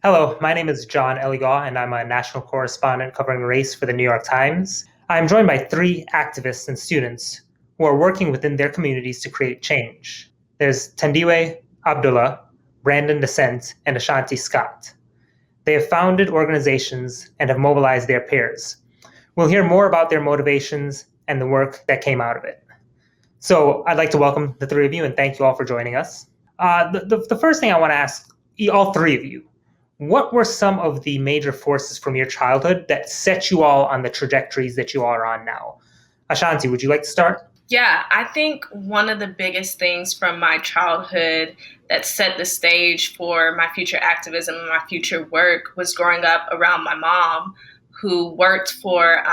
Hello, my name is John Eligon, and I'm a national correspondent covering race for the New York Times. I'm joined by three activists and students who are working within their communities to create change. There's Thandiwe, Abdullah, Brandon Dasent, and Ashanti Scott. They have founded organizations and have mobilized their peers. We'll hear more about their motivations and the work that came out of it. So I'd like to welcome the three of you and thank you all for joining us. The first thing I want to ask all three of you, what were some of the major forces from your childhood that set you all on the trajectories that you all are on now? Ashanti, would you like to start? Yeah, I think one of the biggest things from my childhood that set the stage for my future activism and my future work was growing up around my mom, who worked for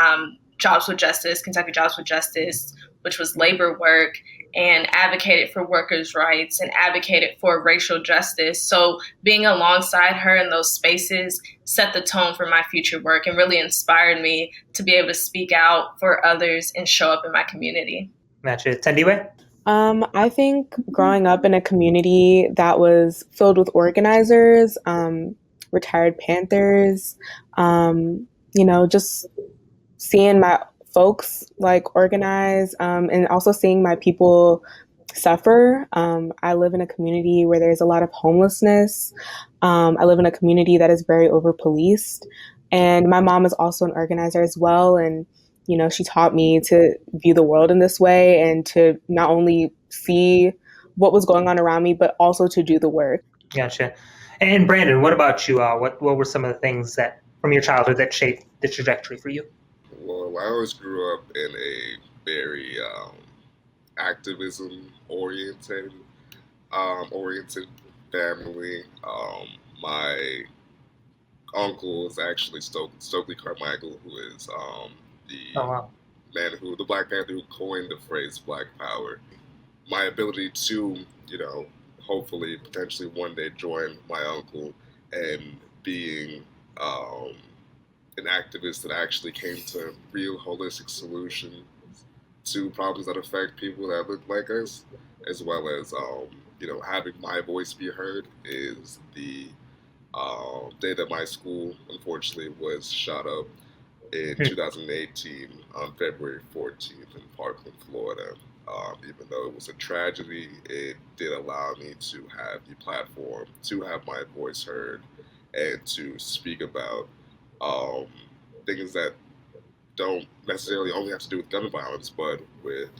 Jobs with Justice, Kentucky Jobs with Justice, which was labor work, and advocated for workers' rights and advocated for racial justice. So being alongside her in those spaces set the tone for my future work and really inspired me to be able to speak out for others and show up in my community. Match it. Thandiwe? I think growing up in a community that was filled with organizers, retired Panthers, just seeing my folks like organize, and also seeing my people suffer. I live in a community where there's a lot of homelessness. I live in a community that is very over policed. And my mom is also an organizer as well. And she taught me to view the world in this way and to not only see what was going on around me, but also to do the work. Gotcha. And Brandon, what about you? What were some of the things that from your childhood that shaped the trajectory for you? Well, I always grew up in a very activism oriented family. My uncle is actually Stokely Carmichael, who is Oh, wow. the Black Panther who coined the phrase Black Power. My ability to, hopefully, potentially one day join my uncle and being an activist that actually came to real holistic solutions to problems that affect people that look like us, as well as, having my voice be heard is the day that my school, unfortunately, was shot up in 2018 on February 14th in Parkland, Florida. Even though it was a tragedy, it did allow me to have the platform to have my voice heard and to speak about things that don't necessarily only have to do with gun violence, but with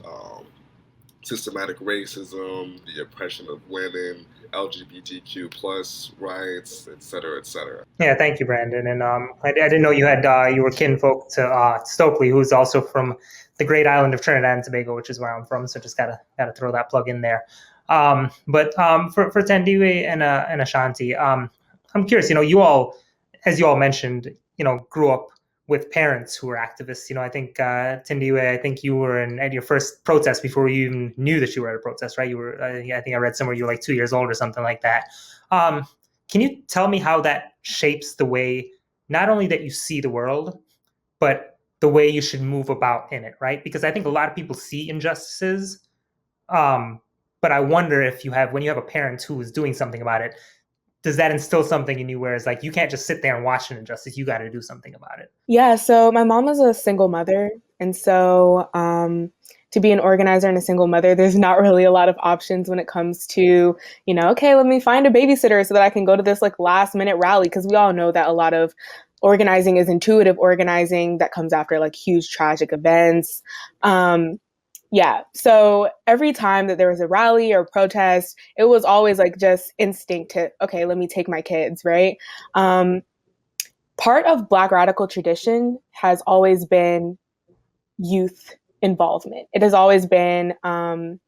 systematic racism, the oppression of women, LGBTQ plus rights, et cetera, et cetera. Yeah, thank you, Brandon. And I didn't know you were kinfolk to Stokely, who's also from the great island of Trinidad and Tobago, which is where I'm from. So just gotta throw that plug in there. But for Thandiwe and Ashanti, I'm curious. You all, as you all mentioned, grew up with parents who were activists. I think Thandiwe, I think you were at your first protest before you even knew that you were at a protest, right? You were, I think I read somewhere you were like 2 years old or something like that. Can you tell me how that shapes the way, not only that you see the world, but the way you should move about in it, right? Because I think a lot of people see injustices, but I wonder if when you have a parent who is doing something about it, does that instill something in you where it's like, you can't just sit there and watch an injustice, you got to do something about it? Yeah, so my mom is a single mother. And so to be an organizer and a single mother, there's not really a lot of options when it comes to, okay, let me find a babysitter so that I can go to this like last minute rally. Because we all know that a lot of organizing is intuitive organizing that comes after like huge tragic events. Yeah. So every time that there was a rally or protest, it was always like just instinct to, okay, let me take my kids, right? Part of Black radical tradition has always been youth involvement. It has always been the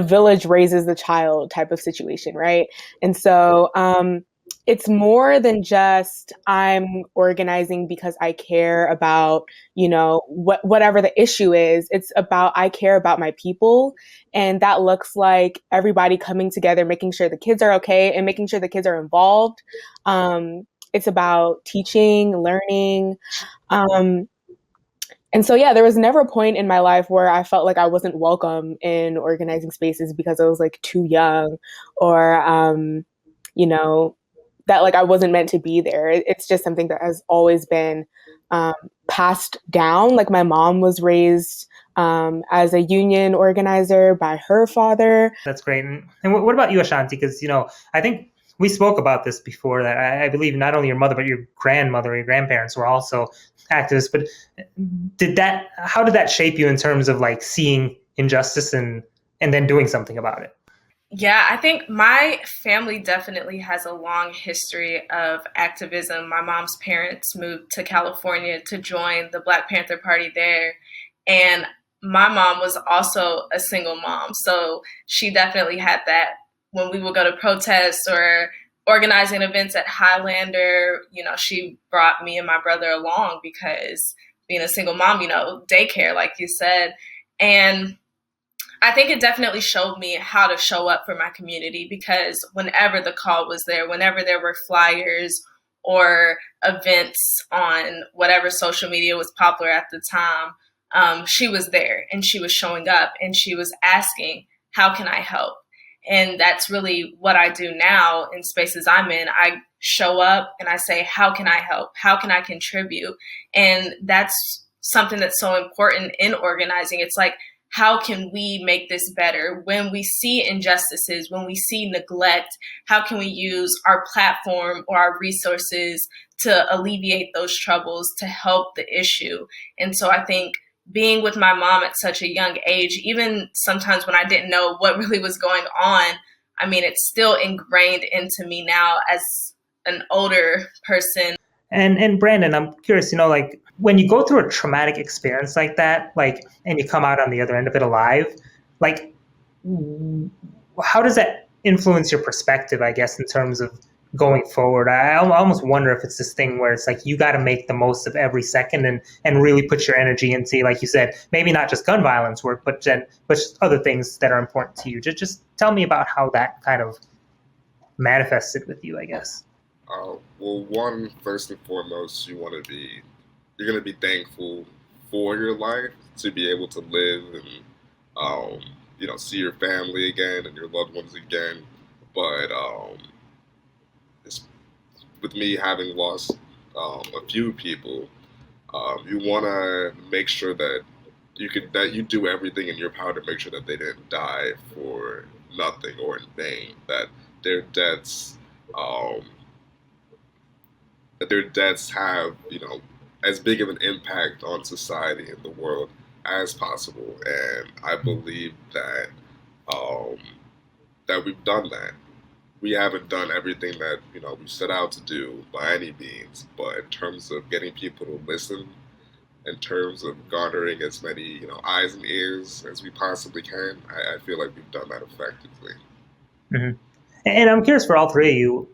village raises the child type of situation, right? And so it's more than just I'm organizing because I care about, whatever the issue is. It's about I care about my people. And that looks like everybody coming together, making sure the kids are okay and making sure the kids are involved. It's about teaching, learning. And so, yeah, there was never a point in my life where I felt like I wasn't welcome in organizing spaces because I was like too young or, that like I wasn't meant to be there. It's just something that has always been passed down. Like my mom was raised as a union organizer by her father. That's great. And what about you, Ashanti? Because, I think we spoke about this before, that I believe not only your mother, but your grandmother, your grandparents were also activists. But how did that shape you in terms of like seeing injustice and then doing something about it? Yeah, I think my family definitely has a long history of activism. My mom's parents moved to California to join the Black Panther Party there. And my mom was also a single mom. So she definitely had that when we would go to protests or organizing events at Highlander. She brought me and my brother along because being a single mom, daycare, like you said. And I think it definitely showed me how to show up for my community, because whenever the call was there, whenever there were flyers or events on whatever social media was popular at the time, she was there and she was showing up and she was asking, how can I help? And that's really what I do now in spaces I'm in. I show up and I say, how can I help? How can I contribute? And that's something that's so important in organizing. It's like, how can we make this better? When we see injustices, when we see neglect, how can we use our platform or our resources to alleviate those troubles, to help the issue? And so I think being with my mom at such a young age, even sometimes when I didn't know what really was going on, I mean, it's still ingrained into me now as an older person. And Brandon, I'm curious, like when you go through a traumatic experience like that, like, and you come out on the other end of it alive, like, how does that influence your perspective, I guess, in terms of going forward? I almost wonder if it's this thing where it's like you got to make the most of every second and really put your energy into, like you said, maybe not just gun violence work, but other things that are important to you. Just tell me about how that kind of manifested with you, I guess. Well, one, first and foremost, you're going to be thankful for your life, to be able to live and, see your family again and your loved ones again. But with me having lost a few people, you want to make sure that you do everything in your power to make sure that they didn't die for nothing or in vain, that their deaths have, as big of an impact on society and the world as possible. And I believe that that we've done that. We haven't done everything that we set out to do by any means, but in terms of getting people to listen, in terms of garnering as many eyes and ears as we possibly can, I feel like we've done that effectively. Mm-hmm. And I'm curious for all three of you,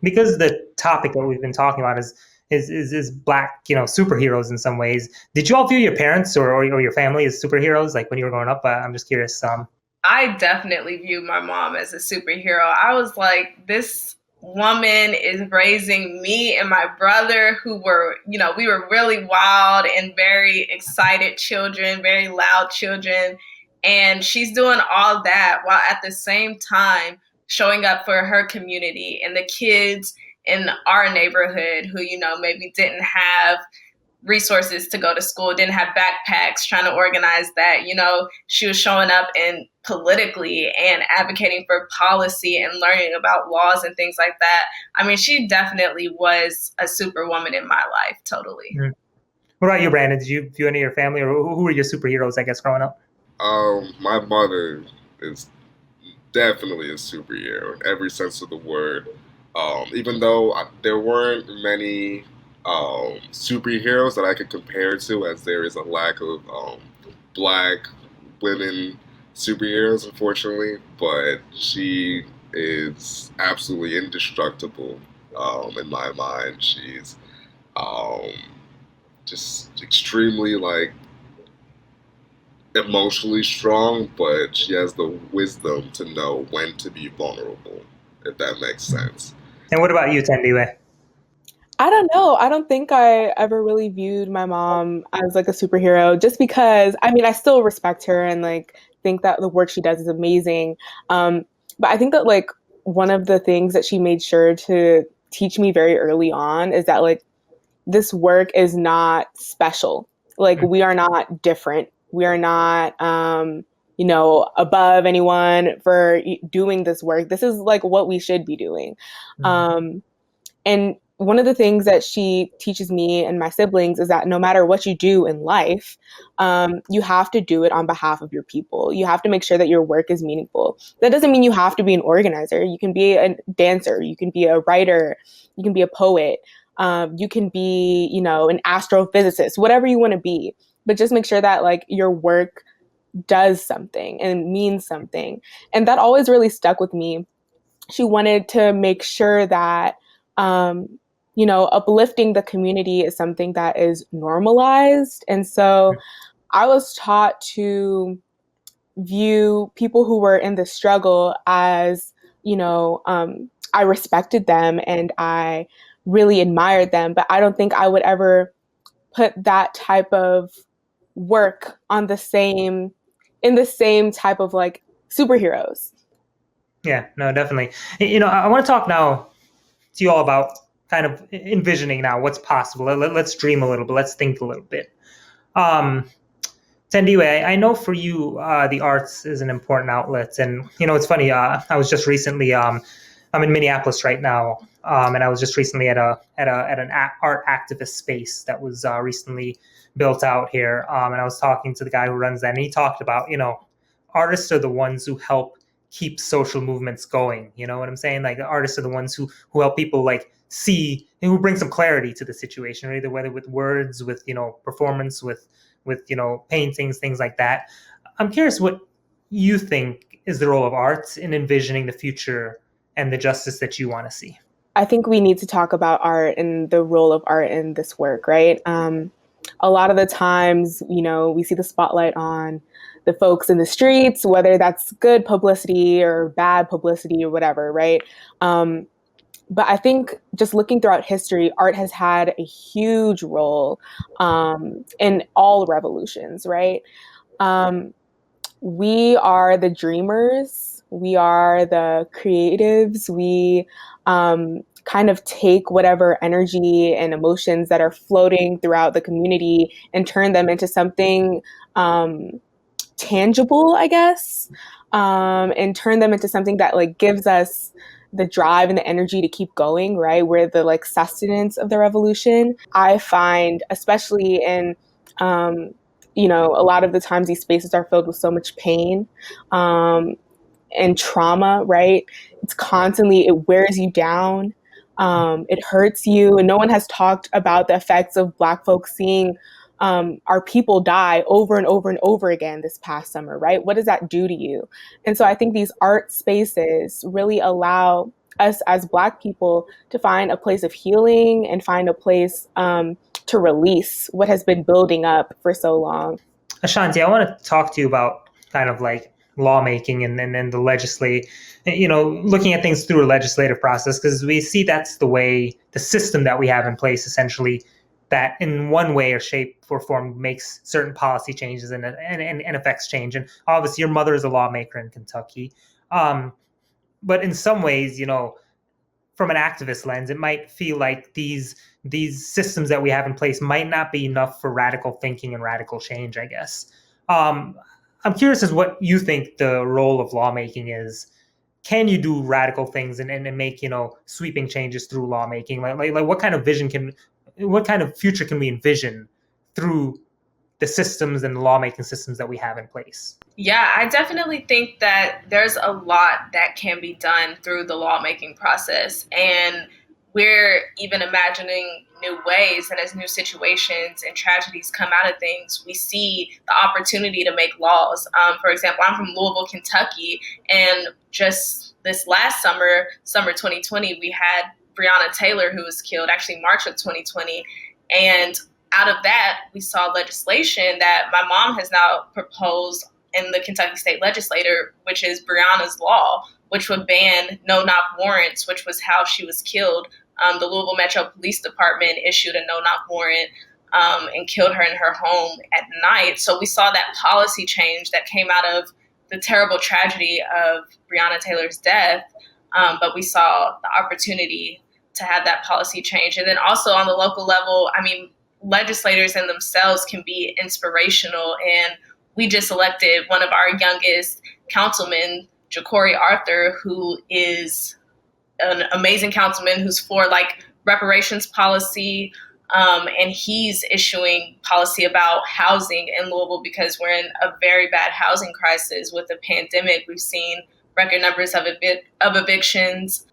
because the topic that we've been talking about is Black, superheroes in some ways. Did you all view your parents or your family as superheroes, like when you were growing up? I'm just curious. I definitely view my mom as a superhero. I was like, this woman is raising me and my brother, who were, we were really wild and very excited children, very loud children. And she's doing all that while at the same time showing up for her community and the kids in our neighborhood who, maybe didn't have resources to go to school, didn't have backpacks, trying to organize that. She was showing up and politically and advocating for policy and learning about laws and things like that. I mean, she definitely was a superwoman in my life, totally. Mm-hmm. What about you, Brandon? Did you view any of your family, or who were your superheroes, I guess, growing up? My mother is definitely a superhero in every sense of the word. Even though there weren't many superheroes that I could compare to, as there is a lack of Black women superheroes, unfortunately, but she is absolutely indestructible in my mind. She's just extremely emotionally strong, but she has the wisdom to know when to be vulnerable, if that makes sense. And what about you, Thandiwe? I don't know. I don't think I ever really viewed my mom as like a superhero, just because, I mean, I still respect her and think that the work she does is amazing. But I think that one of the things that she made sure to teach me very early on is that like this work is not special. Like we are not different. We are not, above anyone for doing this work. This is like what we should be doing. And one of the things that she teaches me and my siblings is that no matter what you do in life, you have to do it on behalf of your people. You have to make sure that your work is meaningful. That doesn't mean you have to be an organizer. You can be a dancer. You can be a writer. You can be a poet. You can be, an astrophysicist, whatever you want to be. But just make sure that like your work does something and means something. And that always really stuck with me. She wanted to make sure that uplifting the community is something that is normalized. And so I was taught to view people who were in the struggle as, I respected them and I really admired them, but I don't think I would ever put that type of work in the same type of like superheroes. Yeah, no, definitely. I want to talk now to you all about kind of envisioning now what's possible. Let's dream a little bit. Let's think a little bit. Thandiwe, I know for you, the arts is an important outlet. And, it's funny. I was just recently, I'm in Minneapolis right now. And I was just recently at an art activist space that was recently built out here. And I was talking to the guy who runs that, and he talked about, artists are the ones who help keep social movements going. You know what I'm saying? Like the artists are the ones who help people like see and who bring some clarity to the situation, right? Whether with words, with, performance, with paintings, things like that. I'm curious what you think is the role of art in envisioning the future and the justice that you want to see. I think we need to talk about art and the role of art in this work, right? A lot of the times, we see the spotlight on the folks in the streets, whether that's good publicity or bad publicity or whatever, right? But I think just looking throughout history, art has had a huge role in all revolutions, right? We are the dreamers. We are the creatives. We kind of take whatever energy and emotions that are floating throughout the community and turn them into something tangible, I guess, and turn them into something that like gives us the drive and the energy to keep going, right? We're the like sustenance of the revolution. I find, especially in, a lot of the times these spaces are filled with so much pain and trauma, right? It's constantly, it wears you down. It hurts you. And no one has talked about the effects of Black folks seeing our people die over and over and over again this past summer, right? What does that do to you? And so I think these art spaces really allow us as Black people to find a place of healing and find a place to release what has been building up for so long. Ashanti, I want to talk to you about kind of like lawmaking and then the legislate, looking at things through a legislative process, because we see that's the way, the system that we have in place essentially, that in one way or shape or form makes certain policy changes and affects change. And obviously your mother is a lawmaker in Kentucky. But in some ways, from an activist lens, it might feel like these systems that we have in place might not be enough for radical thinking and radical change, I guess. I'm curious as what you think the role of lawmaking is. Can you do radical things and make, sweeping changes through lawmaking? Like what kind of what kind of future can we envision through the systems and the lawmaking systems that we have in place? Yeah, I definitely think that there's a lot that can be done through the lawmaking process. And we're even imagining new ways. And as new situations and tragedies come out of things, we see the opportunity to make laws. For example, I'm from Louisville, Kentucky. And just this last summer 2020, we had Breonna Taylor, who was killed, actually March of 2020. And out of that, we saw legislation that my mom has now proposed in the Kentucky State Legislature, which is Breonna's Law, which would ban no-knock warrants, which was how she was killed. The Louisville Metro Police Department issued a no-knock warrant and killed her in her home at night. So we saw that policy change that came out of the terrible tragedy of Breonna Taylor's death. But we saw the opportunity to have that policy change. And then also on the local level, I mean, legislators in themselves can be inspirational. And we just elected one of our youngest councilmen, Ja'Cory Arthur, who is an amazing councilman who's for like reparations policy. And he's issuing policy about housing in Louisville because we're in a very bad housing crisis with the pandemic. We've seen record numbers of evictions,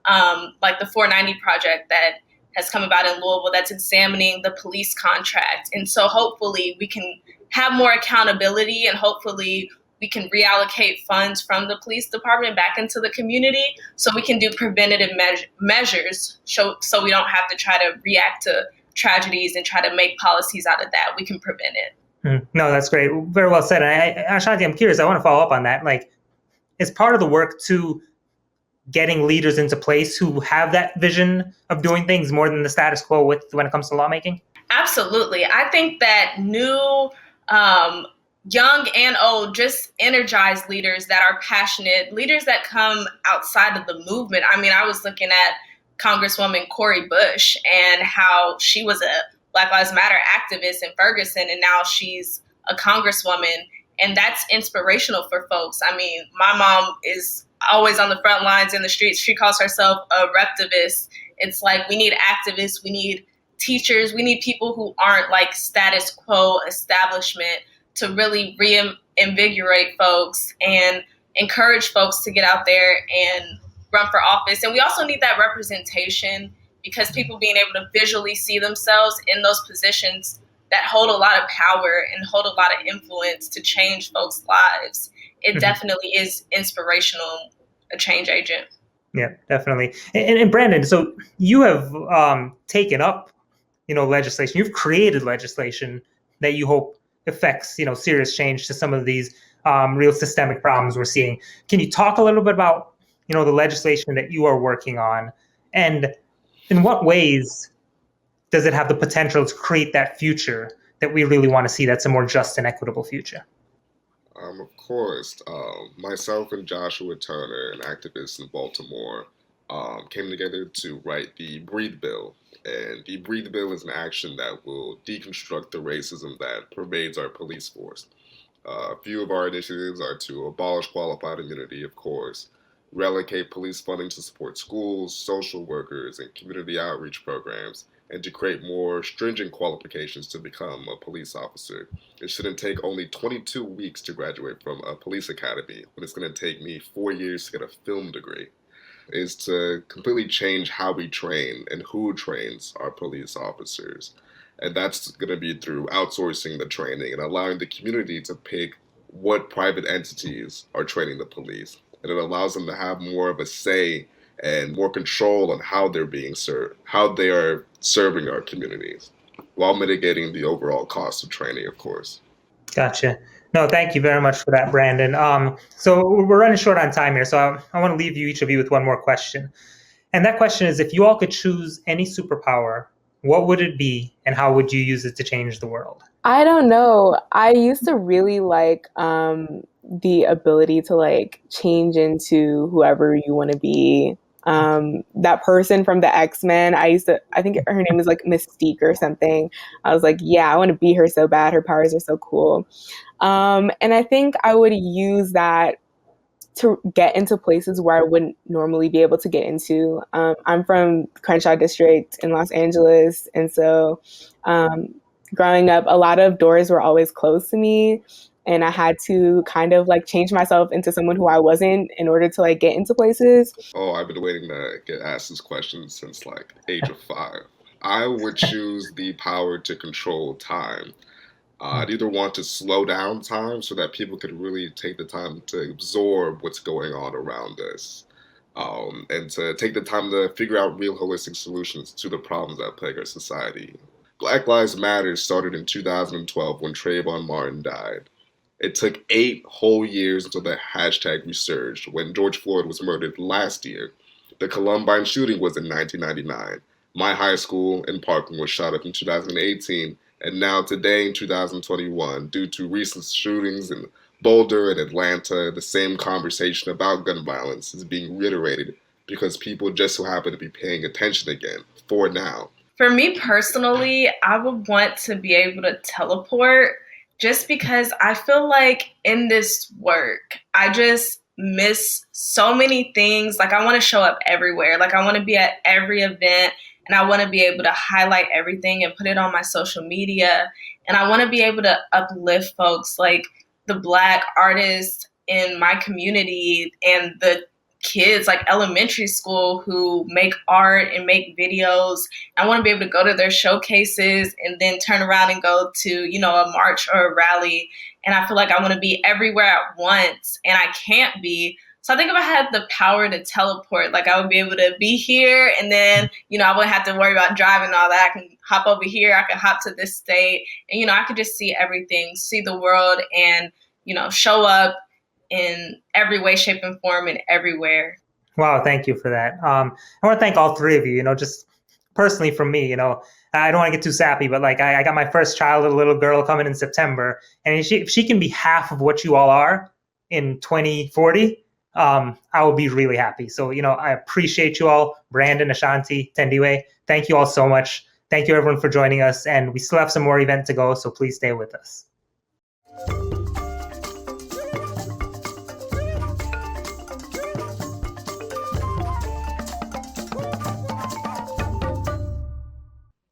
like the 490 project that has come about in Louisville that's examining the police contract. And so hopefully we can have more accountability, and hopefully we can reallocate funds from the police department back into the community so we can do preventative measures so we don't have to try to react to tragedies and try to make policies out of that. We can prevent it. No, that's great. Very well said. And Ashanti, I'm curious. I want to follow up on that. Like, is part of the work to getting leaders into place who have that vision of doing things more than the status quo when it comes to lawmaking? Absolutely. I think that new, young and old, just energized leaders that are passionate, leaders that come outside of the movement. I mean, I was looking at Congresswoman Cori Bush and how she was a Black Lives Matter activist in Ferguson, and now she's a congresswoman. And that's inspirational for folks. I mean, my mom is always on the front lines in the streets. She calls herself a reptivist. It's like we need activists, we need teachers, we need people who aren't like status quo establishment to really reinvigorate folks and encourage folks to get out there and run for office. And we also need that representation, because people being able to visually see themselves in those positions that hold a lot of power and hold a lot of influence to change folks' lives. It definitely is inspirational, a change agent. Yeah, definitely. And Brandon, so you have taken up, legislation. You've created legislation that you hope affects, serious change to some of these real systemic problems we're seeing. Can you talk a little bit about, the legislation that you are working on, and in what ways does it have the potential to create that future that we really want to see, that's a more just and equitable future? Of course, myself and Joshua Turner, an activist in Baltimore, came together to write the Breathe Bill. And the Breathe Bill is an action that will deconstruct the racism that pervades our police force. A few of our initiatives are to abolish qualified immunity, of course, relocate police funding to support schools, social workers, and community outreach programs, and to create more stringent qualifications to become a police officer. It shouldn't take only 22 weeks to graduate from a police academy, but it's going to take me 4 years to get a film degree. Is to completely change how we train and who trains our police officers. And that's going to be through outsourcing the training and allowing the community to pick what private entities are training the police. And it allows them to have more of a say and more control on how they're being served, how they are serving our communities, while mitigating the overall cost of training, of course. Gotcha. No, thank you very much for that, Brandon. So we're running short on time here, so I want to leave each of you with one more question. And that question is, if you all could choose any superpower, what would it be, and how would you use it to change the world? I don't know. I used to really like the ability to like change into whoever you want to be. That person from the X-Men, I think her name is like Mystique or something. I was like, yeah, I want to be her so bad. Her powers are so cool. And I think I would use that to get into places where I wouldn't normally be able to get into. I'm from Crenshaw District in Los Angeles. And so growing up, a lot of doors were always closed to me. And I had to kind of like change myself into someone who I wasn't in order to like get into places. Oh, I've been waiting to get asked this question since like age of 5. I would choose the power to control time. I'd either want to slow down time so that people could really take the time to absorb what's going on around us, and to take the time to figure out real holistic solutions to the problems that plague our society. Black Lives Matter started in 2012 when Trayvon Martin died. It took 8 whole years until the hashtag resurged when George Floyd was murdered last year. The Columbine shooting was in 1999. My high school in Parkland was shot up in 2018. And now today in 2021, due to recent shootings in Boulder and Atlanta, the same conversation about gun violence is being reiterated because people just so happen to be paying attention again for now? For me personally, I would want to be able to teleport just because I feel like in this work, I just miss so many things. Like, I want to show up everywhere. Like, I want to be at every event, and I want to be able to highlight everything and put it on my social media. And I want to be able to uplift folks like the Black artists in my community and the kids like elementary school who make art and make videos. I want to be able to go to their showcases and then turn around and go to, you know, a march or a rally. And I feel like I want to be everywhere at once, and I can't be. So I think if I had the power to teleport, like, I would be able to be here, and then, you know, I wouldn't have to worry about driving and all that. I can hop over here, I can hop to this state, and, you know, I could just see everything, see the world, and, you know, show up in every way, shape, and form and everywhere. Wow, thank you for that. I want to thank all three of you, you know, just personally from me, you know, I don't want to get too sappy, but like I got my first child, a little girl coming in September, and if she can be half of what you all are in 2040, I will be really happy. So, you know, I appreciate you all, Brandon, Ashanti, Thandiwe. Thank you all so much. Thank you everyone for joining us, and we still have some more event to go, so please stay with us.